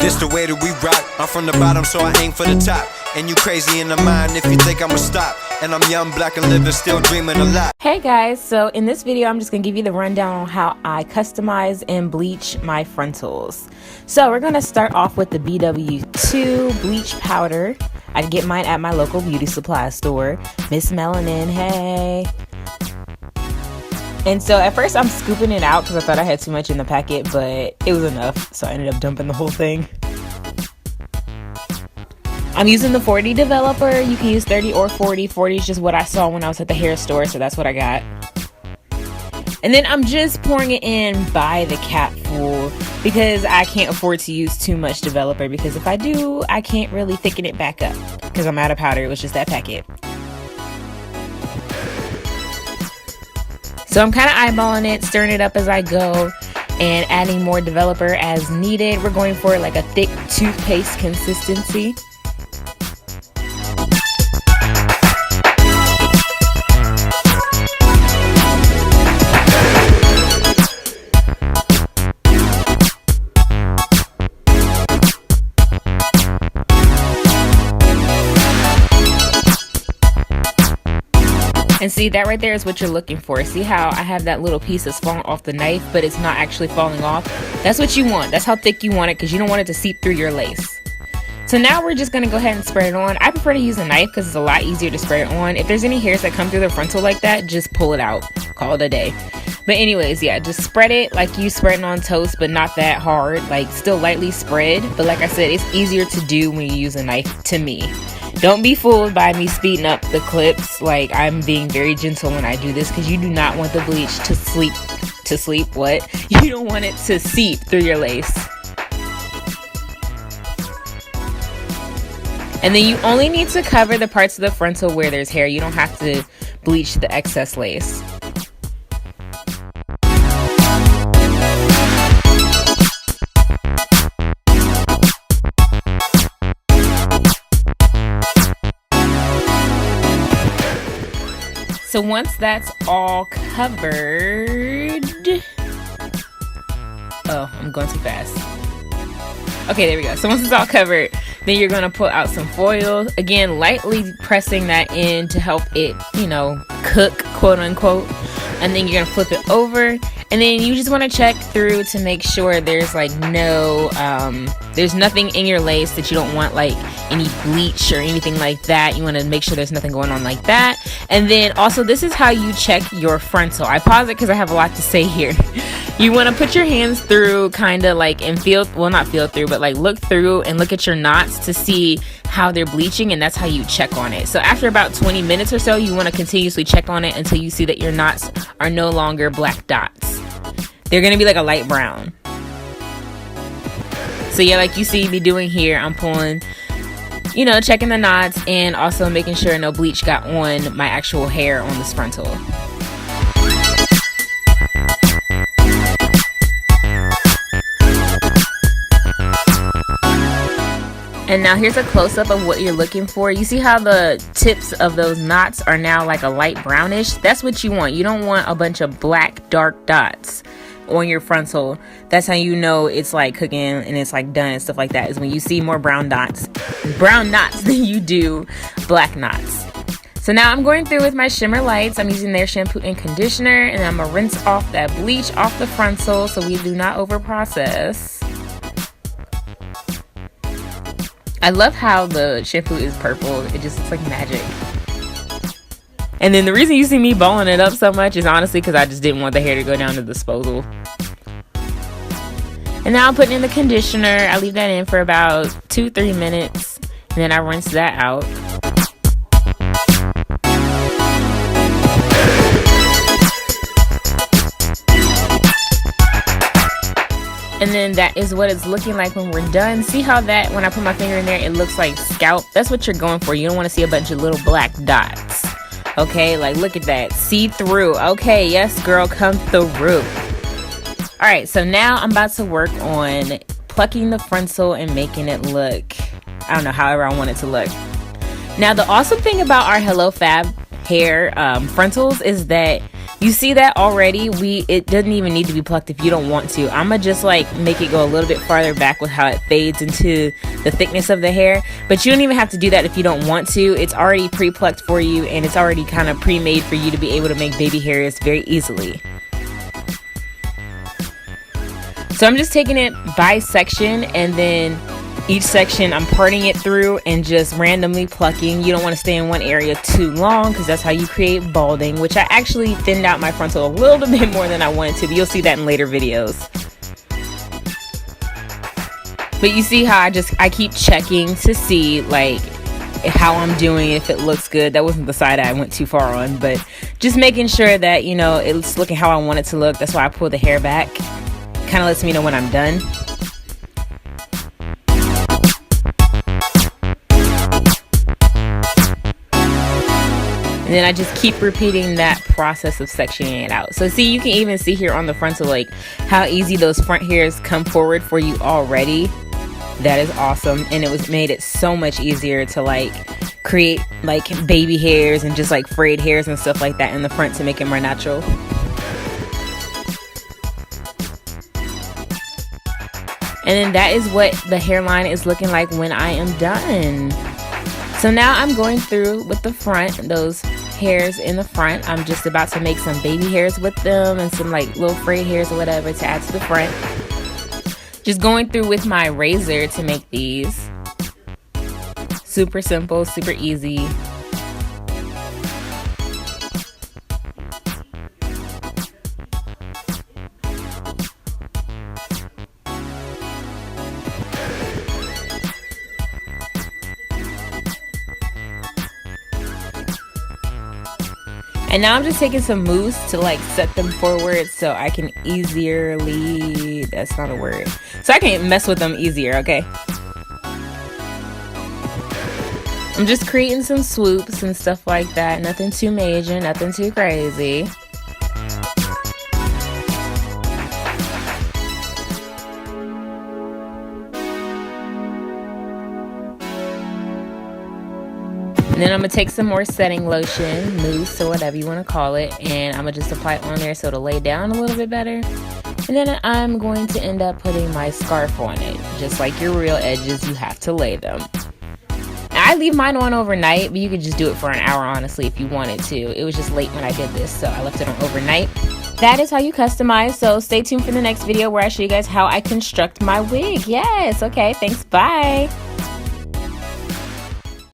just the way that we rock. I'm from the bottom, so I aim for the top. And you crazy in the mind if you think I'ma stop. And I'm young, black, and living, still dreaming a lot. Hey guys, so in this video I'm just gonna give you the rundown on how I customize and bleach my frontals. So we're gonna start off with the BW2 bleach powder. I get mine at my local beauty supply store, Miss Melanin. Hey. And so at first I'm scooping it out because I thought I had too much in the packet, but it was enough, so I ended up dumping the whole thing. I'm using the 40 developer. You can use 30 or 40. 40 is just what I saw when I was at the hair store, so that's what I got. And then I'm just pouring it in by the capful because I can't afford to use too much developer, because if I do, I can't really thicken it back up because I'm out of powder. It was just that packet. So I'm kind of eyeballing it, stirring it up as I go, and adding more developer as needed. We're going for like a thick toothpaste consistency. And see, that right there is what you're looking for. See how I have that little piece that's falling off the knife, but it's not actually falling off? That's what you want. That's how thick you want it, because you don't want it to seep through your lace. So now we're just going to go ahead and spread it on. I prefer to use a knife because it's a lot easier to spread it on. If there's any hairs that come through the frontal like that, just pull it out. Call it a day. But anyways, yeah, just spread it like you spreading on toast, but not that hard. Like, still lightly spread. But like I said, it's easier to do when you use a knife, to me. Don't be fooled by me speeding up the clips. Like, I'm being very gentle when I do this, because you do not want the bleach to sleep what? You don't want it to seep through your lace. And then you only need to cover the parts of the frontal where there's hair. You don't have to bleach the excess lace. So once that's all covered, oh, I'm going too fast. Okay, there we go. So once it's all covered, then you're going to pull out some foil. Again, lightly pressing that in to help it, you know, cook, quote unquote. And then you're going to flip it over. And then you just want to check through to make sure there's like no, there's nothing in your lace that you don't want, like any bleach or anything like that. You want to make sure there's nothing going on like that. And then also, this is how you check your frontal. I pause it because I have a lot to say here. You want to put your hands through, kind of like, and feel, well, not feel through, but like look through and look at your knots to see how they're bleaching, and that's how you check on it. So after about 20 minutes or so, you want to continuously check on it until you see that your knots are no longer black dots. They're going to be like a light brown. So yeah, like you see me doing here, I'm pulling, you know, checking the knots, and also making sure no bleach got on my actual hair on this frontal. And now here's a close-up of what you're looking for. You see how the tips of those knots are now like a light brownish? That's what you want. You don't want a bunch of black, dark dots on your frontal. That's how you know it's like cooking and it's like done and stuff like that, is when you see more brown knots than you do black knots. So now I'm going through with my shimmer lights. I'm using their shampoo and conditioner, and I'm gonna rinse off that bleach off the frontal so we do not over process. I love how the shampoo is purple. It just looks like magic. And then the reason you see me balling it up so much is honestly because I just didn't want the hair to go down to disposal. And now I'm putting in the conditioner. I leave that in for about 2-3 minutes. And then I rinse that out. And then that is what it's looking like when we're done. See how that, when I put my finger in there, it looks like scalp? That's what you're going for. You don't want to see a bunch of little black dots. Okay, like look at that. See through. Okay, yes, girl, come through. Alright, so now I'm about to work on plucking the frontal and making it look, I don't know, however I want it to look. Now, the awesome thing about our Hello Fab hair frontals is that You see that already? It doesn't even need to be plucked if you don't want to. I'ma just like make it go a little bit farther back with how it fades into the thickness of the hair. But you don't even have to do that if you don't want to. It's already pre-plucked for you, and it's already kind of pre-made for you to be able to make baby hairs very easily. So I'm just taking it by section, and then each section I'm parting it through and just randomly plucking. You don't want to stay in one area too long because that's how you create balding, which I actually thinned out my frontal a little bit more than I wanted to, but you'll see that in later videos. But you see how I keep checking to see like how I'm doing, if it looks good. That wasn't the side I went too far on, but just making sure that, you know, it's looking how I want it to look. That's why I pull the hair back. Kind of lets me know when I'm done. And then I just keep repeating that process of sectioning it out. So see, you can even see here on the frontal like how easy those front hairs come forward for you already. That is awesome. And it made it so much easier to like create like baby hairs and just like frayed hairs and stuff like that in the front to make it more natural. And then that is what the hairline is looking like when I am done. So now I'm going through with the front, those hairs in the front. I'm just about to make some baby hairs with them and some like little frayed hairs or whatever to add to the front. Just going through with my razor to make these. Super simple, super easy. And now I'm just taking some mousse to like set them forward so I can easily, that's not a word, so I can mess with them easier, okay? I'm just creating some swoops and stuff like that. Nothing too major, nothing too crazy. And then I'm going to take some more setting lotion, mousse, or whatever you want to call it, and I'm going to just apply it on there so it'll lay down a little bit better. And then I'm going to end up putting my scarf on it. Just like your real edges, you have to lay them. I leave mine on overnight, but you could just do it for an hour, honestly, if you wanted to. It was just late when I did this, so I left it on overnight. That is how you customize, so stay tuned for the next video where I show you guys how I construct my wig. Yes, okay, thanks, bye.